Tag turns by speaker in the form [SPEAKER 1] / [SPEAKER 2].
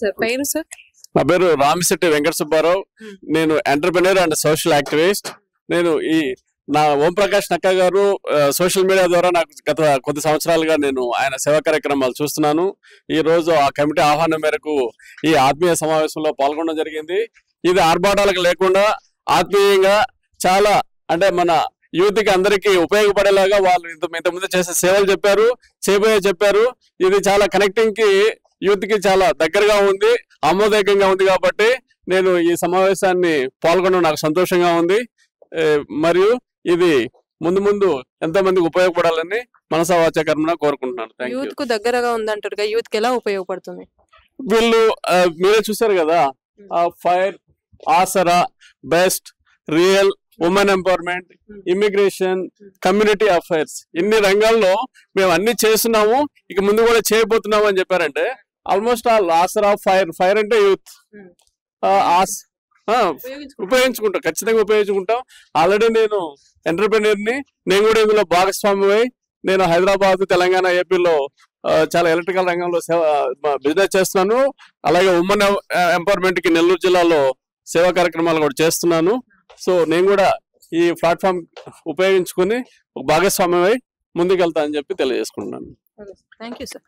[SPEAKER 1] Sir పేరు sir?
[SPEAKER 2] నా పేరు రామిశెట్టి వెంకట సుబ్బారావు. నేను ఎంటర్‌ప్రెన్యూర్ అండ్ సోషల్ యాక్టివిస్ట్. నేను నా ఓం ప్రకాష్ నక్కా గారు సోషల్ మీడియా ద్వారా నాకు గత కొద్ది సంవత్సరాలుగా నేను ఆయన సేవా కార్యక్రమాలు చూస్తున్నాను. ఈ రోజు ఆ కమిటీ ఆహ్వానం మేరకు ఈ ఆత్మీయ సమావేశంలో పాల్గొనడం జరిగింది. ఇది ఆర్భాటాలకు లేకుండా ఆత్మీయంగా చాలా అంటే మన యూత్ కి అందరికీ ఉపయోగపడేలాగా వాళ్ళు ఇంతకుముందు చేసే సేవలు చెప్పారు. ఇది చాలా కనెక్టింగ్ కి యూత్ కి చాలా దగ్గరగా ఉంది, ఆమోదయోగ్యంగా ఉంది. కాబట్టి నేను ఈ సమావేశాన్ని పాల్గొనడం నాకు సంతోషంగా ఉంది. మరియు ఇది ముందు ఎంతో మందికి ఉపయోగపడాలని మనసా వాచా కర్మన కోరుకుంటున్నాను.
[SPEAKER 1] యూత్ కు దగ్గరగా ఉందంటారు, యూత్ కి ఎలా ఉపయోగపడుతుంది?
[SPEAKER 2] వీళ్ళు మీరే చూసారు కదా, fire, Aasara, best, real, women empowerment, immigration, community affairs, ఇన్ని రంగాల్లో మేము అన్ని చేస్తున్నాము, ఇక ముందు కూడా చేయబోతున్నాము అని చెప్పారంటే ఆల్మోస్ట్ ఆల్ ఆసరా, ఫైర్ అంటే యూత్ ఉపయోగించుకుంటాం, ఖచ్చితంగా ఉపయోగించుకుంటాం. ఆల్రెడీ నేను ఎంటర్‌ప్రెన్యూర్ ని, నేను కూడా ఇందులో భాగస్వామి. నేను హైదరాబాద్, తెలంగాణ, ఏపీలో చాలా ఎలక్ట్రికల్ రంగంలో బిజినెస్ చేస్తున్నాను. అలాగే ఉమెన్ ఎంపవర్మెంట్ కి నెల్లూరు జిల్లాలో సేవా కార్యక్రమాలు కూడా చేస్తున్నాను. సో నేను కూడా ఈ ప్లాట్ఫామ్ ఉపయోగించుకుని భాగస్వామ్యమై ముందుకెళ్తా అని చెప్పి తెలియజేసుకుంటున్నాను.
[SPEAKER 1] Thank you sir.